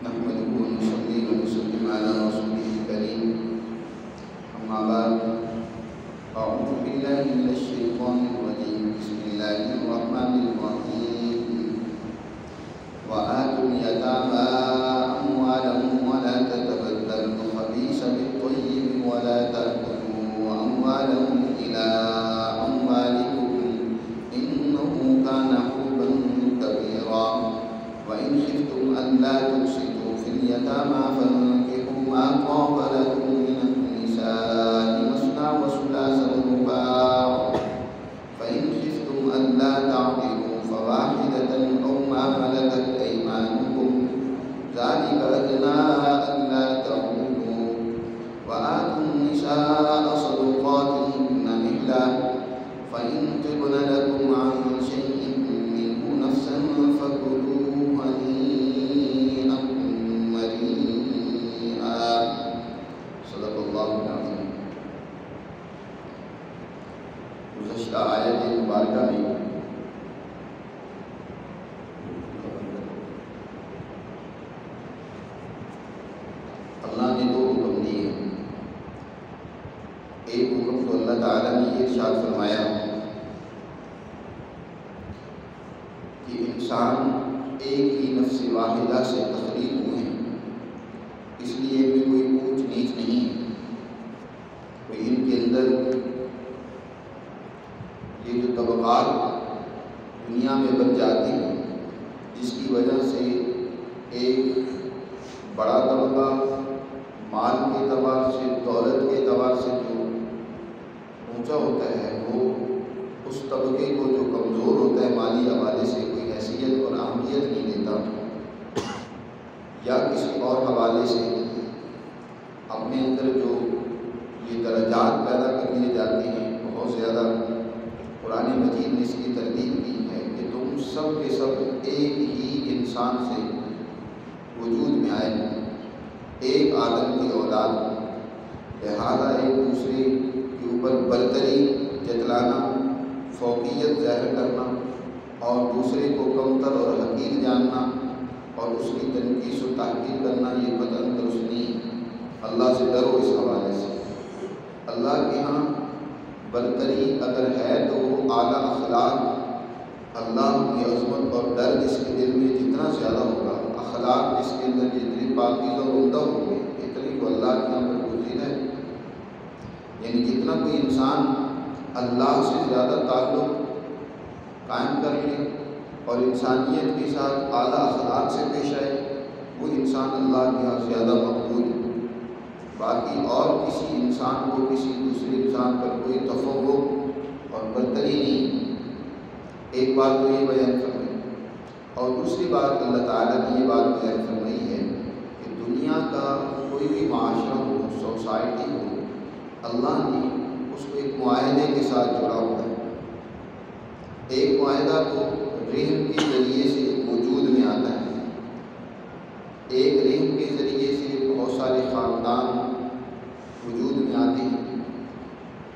نحمده ونصلي ونسلم على رسوله الكريم أما بعد أعوذ بالله من الشيطان الرجيم بسم الله الرحمن الرحيم وآتوا اليتامى أموالهم ولا تتبدلوا الخبيث بالطيب ولا تأكلوا أموالهم إلى أموالكم إنه كان حوبا كبيرا وإن خفتم ألا تقسطوا في اليتامى فانكحوا ما طاب لكم من النساء مثنى وثلاث ورباع فإن خفتم ألا تعدلوا فواحدة أو ما ملكت أيمانكم ذلك أدنى ألا تعولوا وآتوا النساء صدقاتهن نحلة فإن طبن لكم عن شيء منه نفسا فكلوه هنيئا مريئا صدق اللہ العظیم۔ گزشتہ آیت مبارکہ میں اللہ نے دو حکم دیے۔ ایک حکم تو اللہ تعالیٰ نے یہ ارشاد فرمایا کہ انسان ایک ہی نفس واحدہ سے تخلیق ہوئے ہیں، اس لیے ان میں کوئی اونچ نیچ نہیں ہے، کوئی ان کے اندر یہ جو طبقات دنیا میں بن جاتی ہیں جس کی وجہ سے ایک بڑا طبقہ مال کے اعتبار سے، دولت کے اعتبار سے جو اونچا ہوتا ہے وہ اس طبقے کو جو کمزور ہوتا ہے مالی حوالے سے کوئی حیثیت اور اہمیت نہیں دیتا، یا کسی اور حوالے سے اپنے اندر جو یہ درجات پیدا کر لیے جاتے ہیں بہت زیادہ۔ قرآن مجید نے اس کی تردید کی ہے کہ تم سب کے سب ایک ہی انسان سے وجود میں آئے ہیں، ایک آدم کی اولاد، لہذا ایک دوسرے کے اوپر برتری جتلانا، فوقیت ظاہر کرنا اور دوسرے کو کمتر اور حقیر جاننا اور اس کی تنقیص و تحقیر کرنا یہ قطعاً درست نہیں۔ اللہ سے ڈرو اس حوالے سے۔ اللہ کے ہاں برتری اگر ہے تو وہ اعلیٰ اخلاق، اللہ کی عظمت اور ڈر جس کے دل میں جتنا زیادہ ہوگا، اخلاق جس کے اندر جتنی پاکیزہ اور عمدہ ہوں گے، اتنی کو اللہ کے یہاں پر گزیر ہے۔ یعنی جتنا کوئی انسان اللہ سے زیادہ تعلق قائم کر لے اور انسانیت کے ساتھ اعلیٰ اخلاق سے پیش آئے، وہ انسان اللہ کے یہاں زیادہ مقبول ہے۔ باقی اور کسی انسان کو کسی دوسرے انسان پر کوئی تفوق اور برتری نہیں۔ ایک بات تو یہ بیان فرمائی، اور دوسری بات اللہ تعالیٰ نے یہ بات بیان فرمائی ہے کہ دنیا کا کوئی بھی معاشرہ ہو، سوسائٹی ہو، اللہ نے اس کو ایک معاہدے کے ساتھ جڑا ہوا ہے۔ ایک معاہدہ تو رحم کے ذریعے سے وجود میں آتا ہے، ایک رحم کے ذریعے سے بہت سارے خاندان وجود میں آتے ہیں۔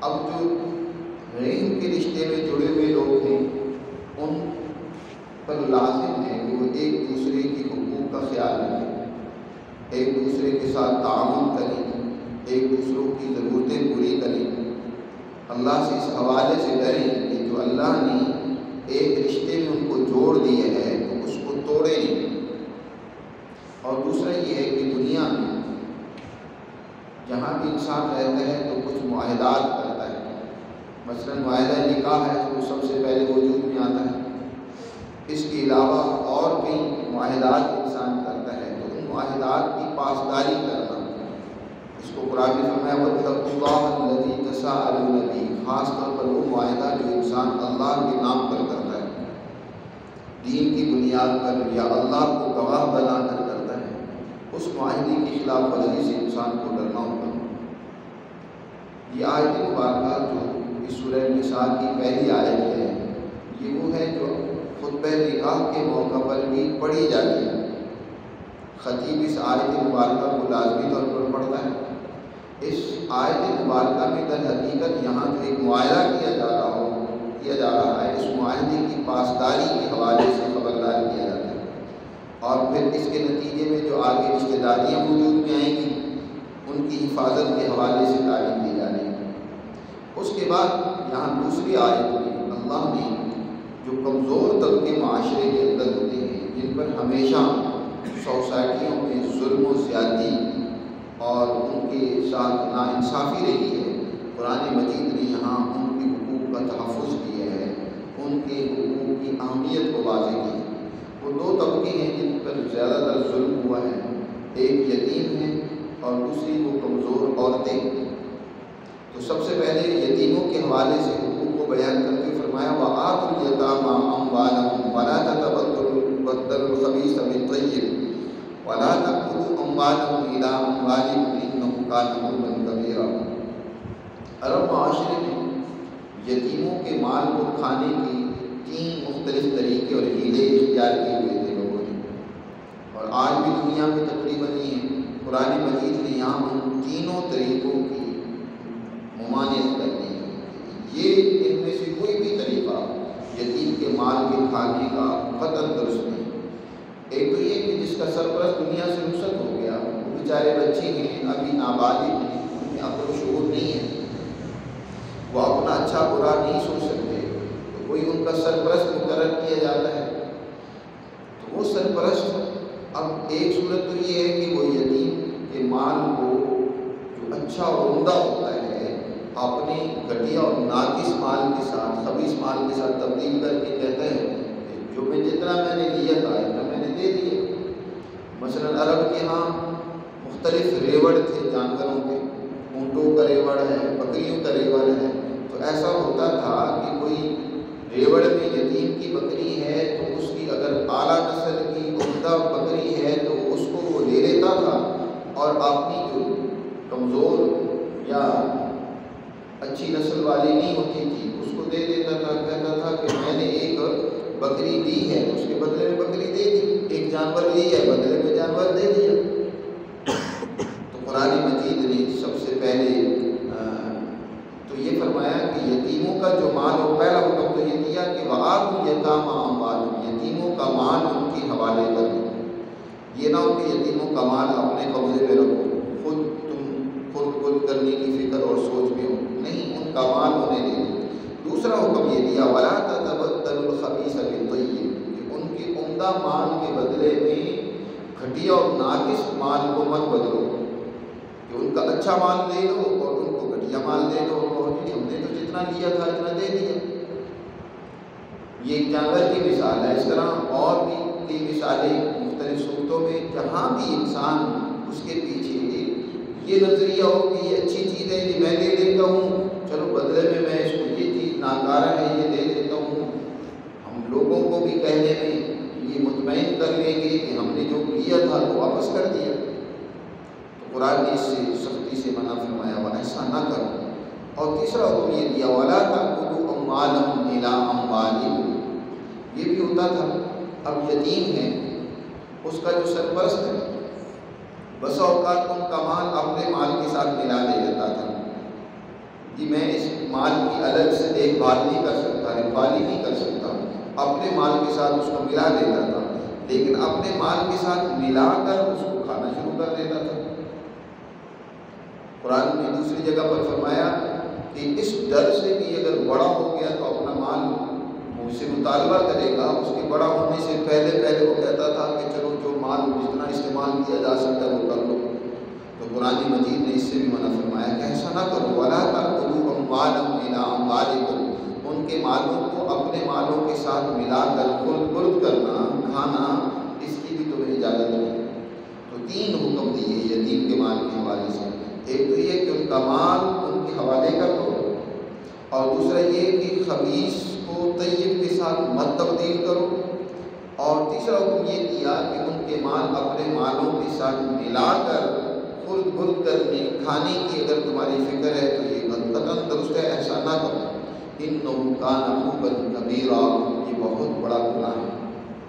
اب جو رحم کے رشتے میں جڑے ہوئے لوگ ہیں ان پر لازم ہے کہ وہ ایک دوسرے کی حقوق کا خیال رکھیں، ایک دوسرے کے ساتھ تعاون کریں، ایک دوسروں کی ضرورتیں پوری کریں، اللہ سے اس حوالے سے ڈریں کہ جو اللہ نے ایک رشتے میں ان کو جوڑ دیے ہے تو اس کو توڑے نہیں۔ اور دوسرا یہ ہے کہ دنیا میں جہاں بھی انسان رہتا ہے تو کچھ معاہدات کرتا ہے، مثلا معاہدہ نکاح ہے تو سب سے پہلے وجود میں آتا ہے۔ اس کے علاوہ اور کئی معاہدات انسان کرتا ہے تو ان معاہدات کی پاسداری کرنا، اس کو قرآن میں فرمایا وَاتَّقُوا اللَّهَ الَّذِي تَسَاءَلُونَ بِهِ، خاص طور پر وہ معاہدہ جو انسان اللہ کے نام پر کرتا ہے، دین کی بنیاد پر یا اللہ کو گواہ بنا کر کرتا ہے، اس معاہدے کی خلاف ورزی سے انسان کو ڈرنا ہوگا۔ یہ آیت مبارکہ جو اس سورہ نساء کی پہلی آیت ہے، یہ وہ ہے جو خطبہ نکاح کے موقع پر بھی پڑھی جاتی ہے۔ خطیب اس آیت مبارکہ کو لازمی طور پر پڑھتا ہے۔ اس آیت مبارکہ میں در حقیقت یہاں جو ایک معاہدہ کیا جا رہا ہے، اس معاہدے کی پاسداری کے حوالے سے خبردار کیا جاتا ہے اور پھر اس کے نتیجے میں جو آگے رشتہ داریاں وجود میں آئیں گی ان کی حفاظت کے حوالے سے تعلیم دی جا رہی ہے۔ اس کے بعد یہاں دوسری آیت میں اللہ نے جو کمزور طبقے معاشرے کے اندر ہوتے ہیں، جن پر ہمیشہ سوسائٹیوں میں ظلم و زیادتی اور ان کے ساتھ ناانصافی رہی ہے، قرآن مجید نے یہاں ان کے حقوق کا تحفظ کیا ہے، ان کے حقوق کی اہمیت کو واضح کی ہے۔ وہ دو طبقے ہیں جن پر زیادہ تر ظلم ہوا ہے، ایک یتیم ہے اور دوسری وہ کمزور عورتیں۔ تو سب سے پہلے یتیموں کے حوالے سے حقوق کو بیان کرتے ہوئے فرمایا وَآتُوا الْيَتَامَىٰ أَمْوَالَهُمْ وَلَا تَتَبَدَّلُوا الْخَبِيثَ بِالطَّيِّبِ وَلَا تَأْكُلُوا أَمْوَالَهُمْ إِلَىٰ أَمْوَالِكُمْ إِنَّهُ كَانَ حُوبًا كَبِيرًا۔ عرب معاشرے میں یتیموں کے مال کو کھانے کے 3 مختلف طریقے اور ہیلے اختیار کیے ہوئے تھے لوگوں نے، اور آج بھی دنیا میں تقریباً یہ قرآن مجید نے یہاں ان تینوں طریقوں کی ممانعت کرنی ہے۔ یہ ان میں سے کوئی بھی طریقہ یتیم کے مال کے کھانے کا قطعاً درست نہیں۔ ایک تو یہ کہ جس کا سرپرست دنیا سے رخصت ہو گیا، وہ بیچارے بچے ہیں، ابھی نابالغ ہیں، ان میں عقل و شعور نہیں ہے، وہ اپنا اچھا برا نہیں سوچ سکتے، تو کوئی ان کا سرپرست مقرر کیا جاتا ہے۔ تو وہ سرپرست اب ایک صورت تو یہ ہے کہ وہ یتیم کے مال کو جو اچھا اور عمدہ ہوتا ہے اپنے گھٹیا اور ناقص مال کے ساتھ، خبیث مال کے ساتھ تبدیل کر کے کہتا ہے کہ جو جتنا میں نے لیا تھا اتنا میں نے دے دیا۔ مثلاً عرب کے ہاں مختلف ریوڑ تھے جانوروں کے، اونٹوں کا ریوڑ ہے، بکریوں کا ریوڑ ہے، تو ایسا ہوتا تھا کہ کوئی ریوڑ میں یتیم کی بکری ہے تو اس کی اگر اعلیٰ نسل کی عمدہ بکری ہے تو اس کو وہ لے لیتا تھا، اور اپنی جو کمزور یا اچھی نسل والی نہیں ہوتی تھی اس کو دے دیتا تھا، کہتا تھا کہ میں نے ایک بکری دی ہے تو اس کے بدلے میں بکری دے دی، ایک جانور لی ہے بدلے میں جانور دے دیا۔ تو قرآن مجید نے سب سے پہلے تو یہ فرمایا کہ یتیموں کا جو مال ہو، پہلا حکم تو یہ دیا کہ وَآتُوا الْيَتَامَىٰ أَمْوَالَهُمْ، یتیموں کا مال ان کے حوالے کر دو۔ یہ نہ ہو کہ یتیموں کا مال اپنے قبضے میں رکھو، خود کرنے کی فکر اور سوچ میں ہو، نہیں، ان کا مال انہیں دے دو۔ دوسرا حکم یہ دیا وَلَا تَتَبَدَّلُوا الْخَبِيثَ بِالطَّيِّبِ، کہ ان کے عمدہ مال کے بدلے میں گھٹیا اور ناقص مال کو مت بدلو، کہ ان کا اچھا مال لے لو اور ان کو گھٹیا مال دے دو، اور ہم نے تو جتنا لیا تھا اتنا دے دیا۔ یہ ایک جانور کی مثال ہے، اس طرح اور بھی کئی مثالیں مختلف صورتوں میں جہاں بھی انسان اس کے پیچھے یہ نظریہ ہو کہ یہ اچھی چیز ہے یہ میں دے دیتا ہوں، چلو بدلے میں اس کو یہ چیز ناکارہ ہے یہ دے دیتا ہوں، ہم لوگوں کو بھی کہنے میں یہ مطمئن کر لیں گے کہ ہم نے جو لیا تھا تو واپس کر دیا۔ تو قرآن نے اس سے سختی سے منع فرمایا وہ ایسا نہ کرو۔ اور تیسرا حکم یہ دیا وَلَا تَأْكُلُوا أَمْوَالَهُمْ إِلَىٰ أَمْوَالِكُمْ، یہ بھی ہوتا تھا۔ اب یتیم ہے، اس کا جو سرپرست ہے بسا اوقات ان کا مال اپنے مال کے ساتھ ملا دے دیتا تھا، کہ میں اس مال کی الگ سے دیکھ بھال نہیں کر سکتا، رکھوالی نہیں کر سکتا، اپنے مال کے ساتھ اس کو ملا دیتا تھا، لیکن اپنے مال کے ساتھ ملا کر اس کو کھانا شروع کر دیتا تھا۔ قرآن نے دوسری جگہ پر فرمایا کہ اس ڈر سے کہ اگر بڑا ہو گیا تو اپنا مال مجھ سے مطالبہ کرے گا، اس کے بڑا ہونے سے پہلے وہ کہتا تھا کہ چلو جو مال جتنا استعمال کیا جا سکتا ہے وہ کر لو۔ تو قرآن مجید نے اس سے بھی منع فرمایا کہ ایسا نہ کرو وَلَا تَأْكُلُوا أَمْوَالَهُمْ إِلَىٰ أَمْوَالِكُمْ، ان کے مالوں کو اپنے مالوں کے ساتھ ملا کر خرد کرنا، کھانا، اس کی بھی تمہیں اجازت نہیں۔ تو 3 حکم دیے یتیم کے مال کے حوالے سے، ایک تو یہ کہ ان کا مال ان کے حوالے کر دو، اور دوسرا یہ کہ خبیث کو طیب کے ساتھ مت تبدیل کرو، اور تیسرا حکم یہ دیا کہ ان کے مال اپنے مالوں کے ساتھ ملا کر خرد کرنے کھانے کی اگر تمہاری فکر ہے تو یہ قطعاً درست ہے، ایسا نہ کرو۔ إِنَّهُ كَانَ حُوبًا كَبِيرًا، یہ بہت بڑا گناہ ہے،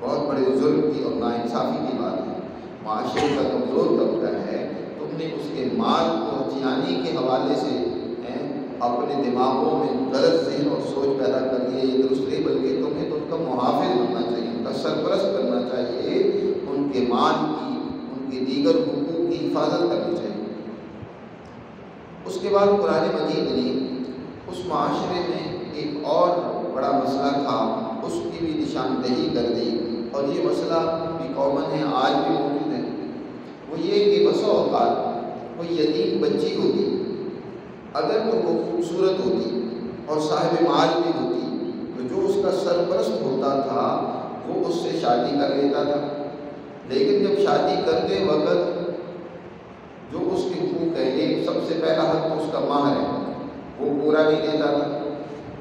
بہت بڑے ظلم کی اور ناانصافی کی بات ہے۔ معاشرے کا کمزور طبقہ ہے، تم نے اس کے مال کو ہتھیانے کے حوالے سے اپنے دماغوں میں غلط ذہن اور سوچ پیدا کر لی ہے، یہ درست نہیں، بلکہ تمہیں تو ان کا محافظ بننا چاہیے، ان کا سرپرست بننا چاہیے، ان ان کے مال کی، ان کے دیگر حقوق کی حفاظت کرنی چاہیے۔ اس کے بعد قرآن مجید نے اس معاشرے میں ایک اور بڑا مسئلہ تھا، اس کی بھی نشاندہی کر دی، اور یہ مسئلہ بھی کامن ہے، آج بھی موجود ہے۔ وہ یہ کہ بسا اوقات کوئی یتیم بچی ہوتی، اگر تو وہ خوبصورت ہوتی اور صاحب مال بھی ہوتی، تو جو اس کا سرپرست ہوتا تھا وہ اس سے شادی کر لیتا تھا، لیکن جب شادی کرتے وقت جو اس کے حقوق ہے، ایک سب سے پہلا حق تو اس کا مہر ہے، وہ پورا نہیں دیتا تھا۔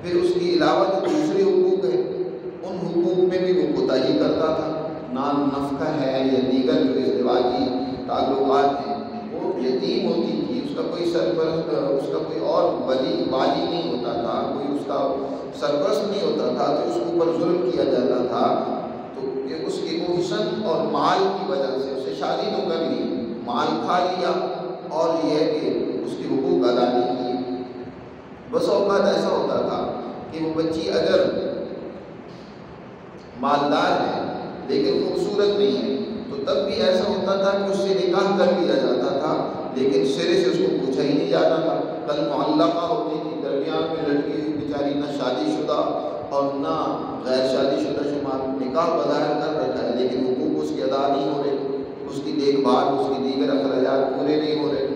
پھر اس کے علاوہ جو دوسرے حقوق ہیں، ان حقوق میں بھی وہ کوتاہی کرتا تھا۔ نان نفقہ ہے یا دیگر جو ازدواجی تعلقات ہیں، وہ یتیم ہوتی تھی، اس کا کوئی سرپرست، اس کا کوئی اور والی نہیں ہوتا تھا، کوئی اس کا سرپرست نہیں ہوتا تھا، تو اس کے اوپر ظلم کیا جاتا تھا۔ تو کہ اس کے وہ حسن اور مال کی وجہ سے اسے شادی تو کر لی، مال کھا لیا، اور یہ ہے کہ اس کے حقوق ادا نہیں کیے۔ بس اوقات ایسا ہوتا تھا کہ وہ بچی اگر مالدار ہے لیکن خوبصورت نہیں ہے، تو تب بھی ایسا ہوتا تھا کہ اس سے نکاح کر لیا جاتا تھا، لیکن سرے سے اس کو پوچھا ہی نہیں جاتا تھا۔ کل معلقہ ہوتی تھی، درمیان میں لڑکی ہوئی بیچاری، نہ شادی شدہ اور نہ غیر شادی شدہ شمار، نکاح بظاہر کر رکھا ہے لیکن حقوق اس کے ادا نہیں ہو رہے، اس کی دیکھ بھال، اس کی دیگر اخراجات پورے نہیں ہو رہے۔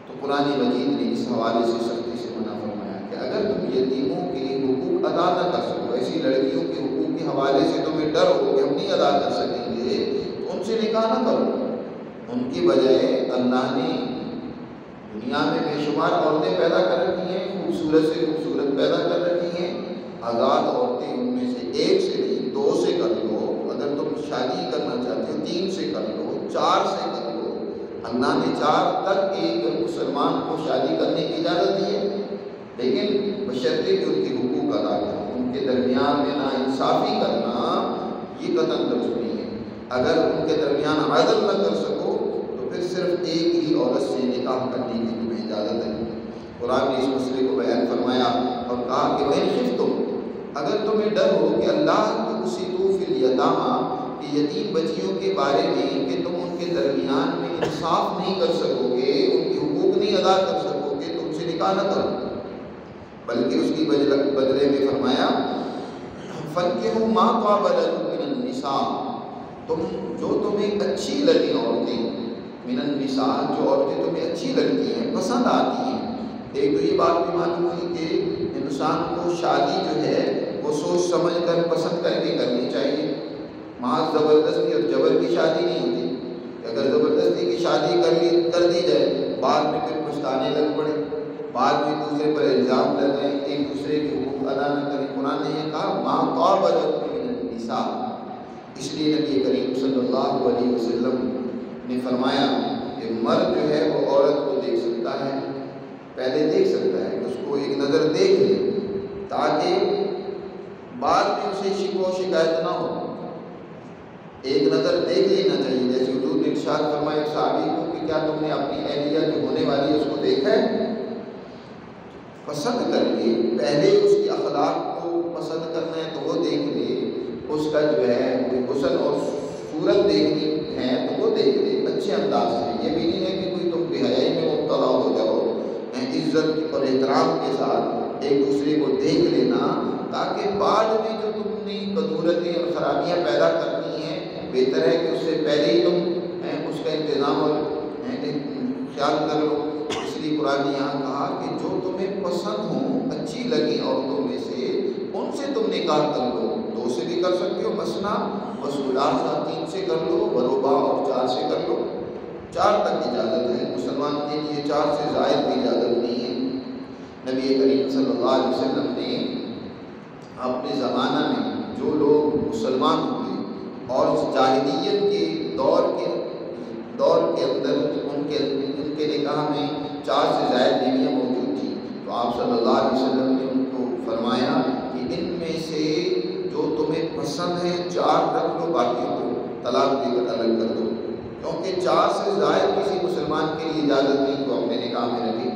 تو قرآن مجید نے اس حوالے سے سختی سے منع فرمایا کہ اگر تم یتیموں کے حقوق ادا نہ کر سکو، ایسی لڑکیوں کے حقوق کے حوالے سے تمہیں ڈر ہو کہ ہم نہیں ادا کر سکیں گے، تو ان سے نکاح نہ کرو۔ ان کی بجائے اللہ نے دنیا میں بے شمار عورتیں پیدا کر رکھی ہیں، خوبصورت سے خوبصورت پیدا کر رکھی ہیں، آزاد عورتیں ان میں سے ایک سے نہیں 2 سے کر لو، اگر تم شادی کرنا چاہتے ہو 3 سے کر لو، 4 سے کر لو۔ اللہ نے 4 تک ایک مسلمان کو شادی کرنے کی اجازت دی ہے، لیکن بشرطے کہ ان کے حقوق ادا کریں، ان کے درمیان میں نا انصافی کرنا یہ قطعاً درست نہیں ہے۔ اگر ان کے درمیان عدل نہ کر سکو تو پھر صرف ایک ہی عورت سے نکاح کرنے کی تمہیں اجازت ہے۔ قرآن نے اس مسئلے کو بیان فرمایا اور کہا کہ وَإِنْ خِفْتُمْ، اگر تمہیں ڈر ہو کہ اللہ تُقْسِطُوا فِي الْيَتَامَىٰ، کہ یتیم بچیوں کے بارے میں کہ تم ان کے درمیان میں انصاف نہیں کر سکو گے، ان کے حقوق نہیں ادا کر سکو گے، تم سے نکاح نہ کرو، بلکہ اس کی بدلے میں فرمایا فَانكِحُوا مَا طَابَ لَكُم مِّنَ النِّسَاءِ، تم جو تمہیں اچھی لگی عورتیں، من النساء، جو عورتیں تمہیں اچھی لگتی ہیں، پسند آتی ہیں۔ ایک تو یہ بات بھی معلوم ہوئی کہ انسان کو شادی جو ہے وہ سوچ سمجھ کر پسند کر کے کرنی چاہیے، محض زبردستی اور جبر کی شادی نہیں ہوتی۔ اگر زبردستی کی شادی کر دی جائے، بعد میں پھر پچھتانے لگ پڑے، بعد میں دوسرے پر الزام لگائیں، ایک دوسرے کے حقوق ادا نہ کریں۔ قرآن نے یہ کہا مَا طَابَ لَكُم مِّنَ النِّسَاءِ، اس لیے نبی کریم صلی اللہ علیہ وسلم نے فرمایا کہ مرد جو ہے وہ عورت کو دیکھ سکتا ہے، پہلے دیکھ سکتا ہے کہ اس کو ایک نظر دیکھ لے، تاکہ بعد میں اسے شکوہ و شکایت نہ ہو۔ ایک نظر دیکھ لینا چاہیے، جیسے حضور نے ارشاد فرمایا ایک صحابی کو کہ کیا تم نے اپنی اہلیہ جو ہونے والی ہے اس کو دیکھا ہے؟ پسند کر کے پہلے اس کے اخلاق کو پسند کرنا ہے تو وہ دیکھ لے، اس کا جو ہے حسن اور صورت دیکھنی ہے تو وہ دیکھ لے اچھے انداز سے۔ یہ بھی نہیں ہے کہ کوئی تم بے حیائی میں مبتلا ہو جاؤ، عزت اور احترام کے ساتھ ایک دوسرے کو دیکھ لینا، تاکہ بعد میں جو تم نے قدورتیں اور خرابیاں پیدا کرنی ہیں، بہتر ہے کہ اس سے پہلے ہی تم اس کا انتظام اور خیال کر لو۔ اس لیے قرآن نے یہاں کہا کہ جو تمہیں پسند ہوں، اچھی لگی عورتوں میں سے، ان سے تم نکاح کر لو۔ 2 سے بھی کر سکتے ہو، مثنا و ثلاثہ، 3 سے کر لو، ورباع اور 4 سے کر لو۔ 4 تک اجازت ہے، مسلمان کے لیے 4 سے زائد کی اجازت نہیں ہے۔ نبی کریم صلی اللہ علیہ وسلم نے اپنے زمانہ میں جو لوگ مسلمان ہوئے اور جاہلیت کے دور کے اندر ان کے نکاح میں 4 سے زائد بیویاں موجود تھیں، تو آپ صلی اللہ علیہ وسلم نے ان کو فرمایا کہ ان میں سے جو تمہیں پسند ہے 4 رکھ لو، باقیوں کو طلاق دے کر الگ کر دو، کیونکہ 4 سے زائد کسی مسلمان کے لیے اجازت نہیں تو اپنے نکاح میں رکھے۔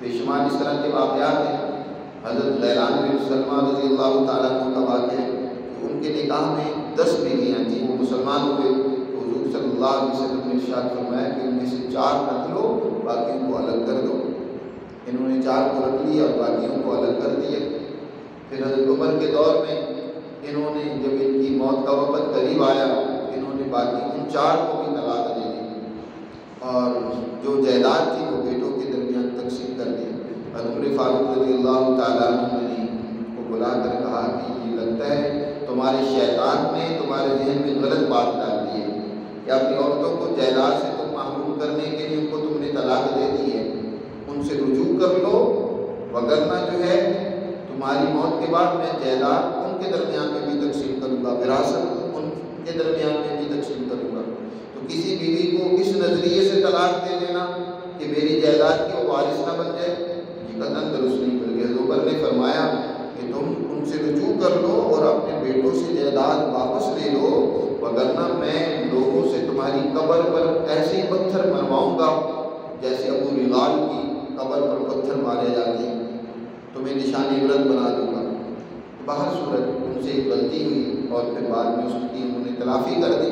بے شمار اس طرح کے واقعات ہیں۔ حضرت غیلان بن سلمہ رضی اللہ تعالیٰ عنہ کا واقعہ ہے کہ ان کے نکاح میں 10 بیویاں تھیں، وہ مسلمان ہوئے تو حضور صلی اللہ علیہ وسلم نے ارشاد فرمایا کہ ان میں سے 4 رکھ لو، باقیوں کو الگ کر دو۔ انہوں نے 4 کو رکھ لیا اور باقیوں کو الگ کر دیا۔ پھر حضرت عمر کے دور میں انہوں نے جب ان کی موت کا وقت قریب آیا، انہوں نے باقی ان 4 کو بھی طلاق دے دی اور جو جائیداد تھی وہ بیٹوں کے درمیان تقسیم کر دی۔ عمر فاروق رضی اللہ تعالیٰ عنہ نے ان کو بلا کر کہا کہ یہ لگتا ہے تمہارے شیطان نے تمہارے ذہن میں غلط بات ڈال دی ہے کہ اپنی عورتوں کو جائیداد سے تم محروم کرنے کے لیے ان کو تم نے طلاق دے دی ہے، ان سے رجوع کر لو، وگرنہ جو ہے تمہاری موت کے بعد میں جائیداد ان کے درمیان میں بھی تقسیم کروں گا، وراثت ان کے درمیان میں بھی تقسیم کروں گا۔ تو کسی بیوی کو اس نظریے سے طلاق دے دینا کہ میری جائیداد کی وہ وارث نہ بن جائے، یہ قطعاً درست نہیں، بلکہ عمر نے فرمایا کہ تم ان سے رجوع کر لو اور اپنے بیٹوں سے جائیداد واپس لے لو، وگرنہ میں لوگوں سے تمہاری قبر پر ایسے پتھر مرواؤں گا جیسے ابو رغال کی قبر پر پتھر مارے جاتے ہیں، تمہیں نشان عبرت بنا دوں گا۔ باہر صورت ان سے ایک غلطی ہوئی اور پھر بعد میں اس کی انہوں نے تلافی کر دی،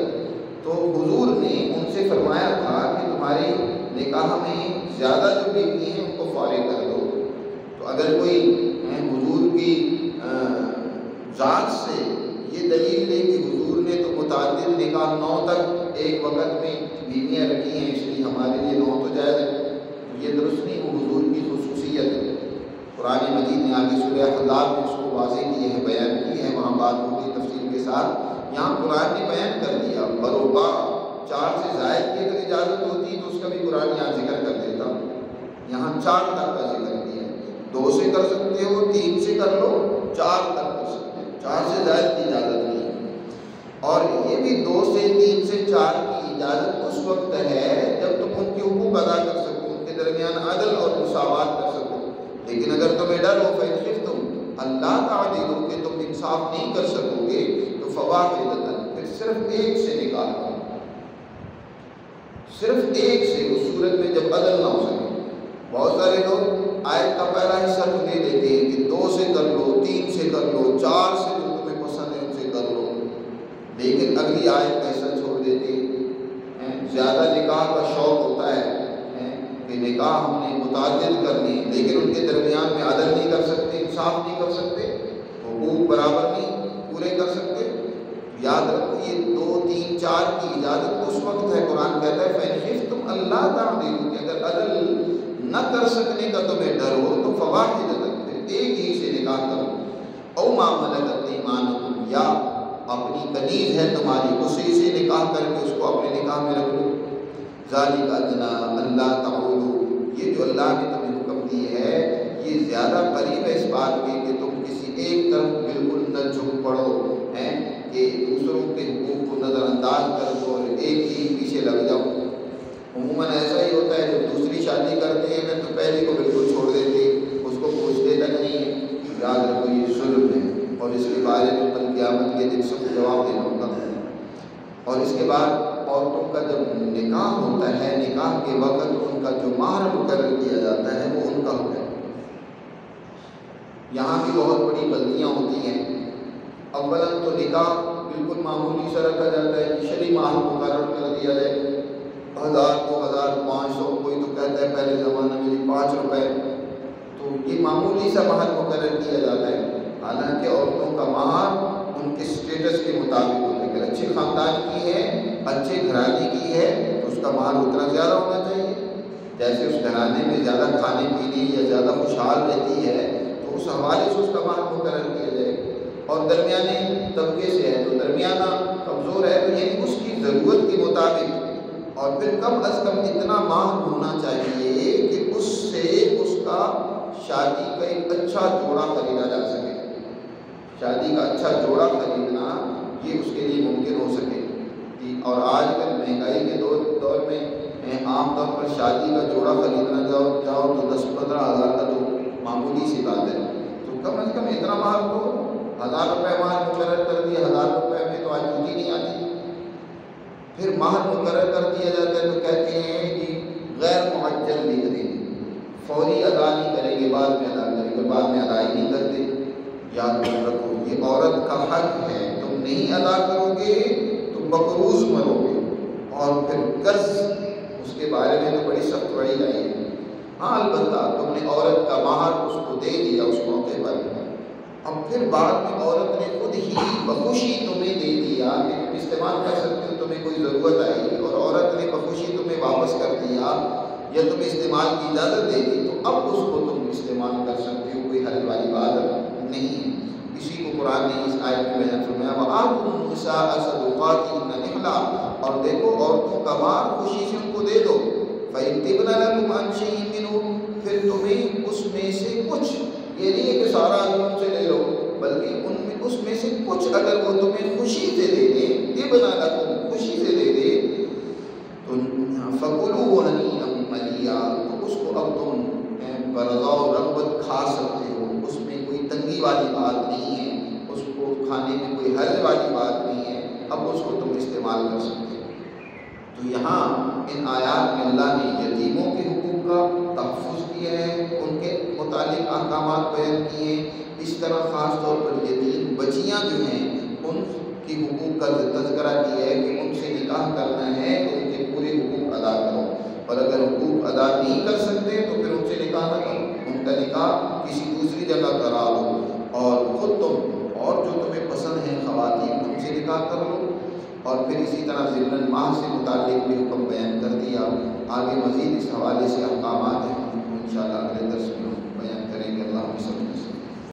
تو حضور نے ان سے فرمایا تھا کہ تمہارے نکاح میں زیادہ جو بیوی ہیں ان کو فارغ کر دو۔ تو اگر کوئی حضور کی ذات سے یہ دلیل دے کہ حضور نے تو متعدد نکاح 9 تک ایک وقت میں بیویاں رکھی ہیں، اس لیے ہمارے لیے 9 تو جائز ہے، تو یہ درست نہیں، وہ حضور کی خصوصیت ہے۔ قرآن مجید نے آگے سورہ احزاب میں اس کو واضح کی ہے، بیان کی ہے، وہاں بات ہوگی تفصیل کے ساتھ۔ یہاں قرآن نے بیان کر دیا، بروبا 4 سے زائد کی اگر اجازت ہوتی تو اس کا بھی قرآن یہاں ذکر کر دیتا، یہاں 4 تک کا ذکر کیا ہے۔ 2 سے کر سکتے ہو، 3 سے کر لو، 4 تک کر سکتے ہو، 4 سے زائد کی اجازت نہیں ہے۔ اور یہ بھی 2 سے 3 سے 4 کی اجازت اس وقت ہے جب تم ان کے حقوق ادا کر سکو، ان کے درمیان عدل اور مساوات کر سکو۔ لیکن اگر تمہیں ڈر ہو فَإِنْ خِفْتُمْ اللہ تعدلوا کہ تم انصاف نہیں کر سکو گے تو فواحدۃ پھر صرف ایک سے نکاح کرو، صرف ایک سے، اس صورت میں جب عدل نہ ہو سکے۔ بہت سارے لوگ آیت کا پہلا حصہ تو لے لیتے ہیں کہ 2 سے کر لو، 3 سے کر لو، 4 سے جو تمہیں پسند ہے ان سے کر لو، لیکن اگلی آیت کا حصہ چھوڑ دیتے ہیں۔ زیادہ نکاح کا شوق ہوتا ہے کہ نکاح ہم نے متعدد کرنی، لیکن ان کے درمیان میں عدل نہیں کر سکتے، انصاف نہیں کر سکتے، حقوق برابر نہیں پورے کر سکتے۔ یاد رکھو یہ 2 3 4 کی اجازت اس وقت ہے، قرآن کہتا ہے فَإِنْ خِفْتُمْ اللہ تعدلوا کہ اگر عدل نہ کر سکنے کا تمہیں ڈر ہو تو فواحدۃ پھر ایک ہی سے نکاح کرو، او ما ملکت ایمانکم یا اپنی کنیز ہے تمہاری اسی سے نکاح کر کے اس کو اپنے نکاح میں رکھ لو۔ ذالک ادنیٰ اللہ تعولوا یہ جو اللہ نے تمہیں حکم دی ہے یہ زیادہ قریب ہے اس بات کے کہ تم کسی ایک طرف بالکل نہ جھک پڑو کہ دوسروں کے حقوق کو نظر انداز کر دو اور ایک ہی پیچھے لگ جاؤ۔ عموماً ایسا ہی ہوتا ہے جب دوسری شادی کرتے ہیں تو پہلی کو بالکل چھوڑ دیتے، اس کو پوچھتے تک نہیں ہے۔ یاد رکھو یہ ظلم ہے اور اس کے بارے میں کل قیامت کے دن سب کو جواب دینا ہوگا۔ اور اس کے بعد عورتوں کا جب نکاح ہوتا ہے، نکاح کے وقت ان کا جو مہر مقرر کیا جاتا ہے وہ ان کا ہوتا ہے۔ یہاں بھی بہت بڑی غلطیاں ہوتی ہیں۔ اولاً تو نکاح بالکل معمولی سا رکھا جاتا ہے کہ شرعی مہر مقرر کر دیا جائے 1000 2000 500، کوئی تو کہتا ہے پہلے زمانے میں 5 روپے، تو یہ معمولی سا مہر مقرر کیا جاتا ہے۔ حالانکہ عورتوں کا مہر ان کے سٹیٹس کے مطابق ہوتا ہے، اگر اچھے خاندان کی ہے، اچھے گھرانے کی ہے تو اس کا مہر اتنا زیادہ ہونا چاہیے، جیسے اس گھرانے میں زیادہ کھانے پینے یا زیادہ خوشحال رہتی ہے تو اس حوالے سے اس کا مہر مقرر کیا جائے۔ اور درمیانے طبقے سے ہے تو درمیانہ کمزور ہے تو یعنی اس کی ضرورت کے مطابق، اور پھر کم از کم اتنا مہر ہونا چاہیے کہ اس سے اس کا شادی کا ایک اچھا جوڑا خریدا جا سکے، شادی کا اچھا جوڑا خریدنا یہ اس کے لیے ممکن ہو سکے۔ اور آج کل مہنگائی کے دور میں عام طور پر شادی کا جوڑا خریدنا جاؤ تو 10-15 ہزار کا تو معمولی سی بات ہے، تو کم از کم اتنا مہر تو 1000 روپے مہر مقرر کر دیا، 1000 روپے میں تو آج جوتی نہیں آتی۔ پھر مہر مقرر کر دیا جاتا ہے تو کہتے ہیں کہ غیر معجل لدین، فوری ادا نہیں کریں گے، بعد میں ادا کریں گے، بعد میں ادائی نہیں کرتے۔ یاد رکھو یہ عورت کا حق ہے، تم نہیں ادا کرو گے تو مقروض مرو گے۔ اور پھر قرض، اس کے بارے میں تو بڑی سخت وعید آئی ہے۔ ہاں البتہ تم نے عورت کا مہر اس کو دے دیا اس موقع پر، اب پھر بعد میں عورت نے خود ہی بخوشی تمہیں دے دیا کہ تم استعمال کر سکتے ہو، تمہیں کوئی ضرورت آئی اور عورت نے بخوشی تمہیں واپس کر دیا یا تمہیں استعمال کی اجازت دے دی، تو اب اس کو تم استعمال کر سکتے ہو، کوئی حل والی بات نہیں ہے۔ اسی کو قرآن نے اس آیت میں بیان فرمایا وَآتُوا النِّسَاءَ صَدُقَاتِهِنَّ نِحْلًا، اور دیکھو عورتوں کا مہر خوشی سے ان کو دے دو۔ فَإِن طِبْنَ لَكُمْ عَن شَيْءٍ مِّنْهُ، پھر تمہیں اس میں سے کچھ، یہ نہیں ہے کہ سارا ان سے لے لو، بلکہ ان میں اس میں سے کچھ اگر وہ تمہیں خوشی سے دے دے، طِبْنَ لَكُمْ خوشی سے دے دے، تو فَكُلُوا هَنِيئًا مَرِيئًا، تو اس کو اب تم برضا و رغبت کھا سکتے ہو، اس میں کوئی تنگی والی بات نہیں ہے، اس کو کھانے میں کوئی حرج والی بات نہیں ہے، اب اس کو تم استعمال کر سکتے ہو۔ تو یہاں ان آیات میں اللہ نے یتیموں کے حقوق کا تحفظ کیا ہے، ان کے متعلق احکامات بیان کیے ہیں، اس طرح خاص طور پر یتیم بچیاں جو ہیں ان کی حقوق کا تذکرہ کیا ہے کہ ان سے نکاح کرنا ہے تو ان کے پورے حقوق ادا کرو، اور اگر حقوق ادا نہیں کر سکتے تو پھر ان سے نکاح نہ کرو، ان کا نکاح کسی دوسری جگہ کرا لو، اور خود تم اور جو تمہیں پسند ہیں خواتین ان سے نکاح کر لو۔ اور پھر اسی طرح ضمن ماہ سے متعلق بھی حکم بیان کر دیا۔ آگے مزید اس حوالے سے احکامات ہیں، انشاءاللہ اگلے درس میں ہم بیان کریں گے۔ اللہ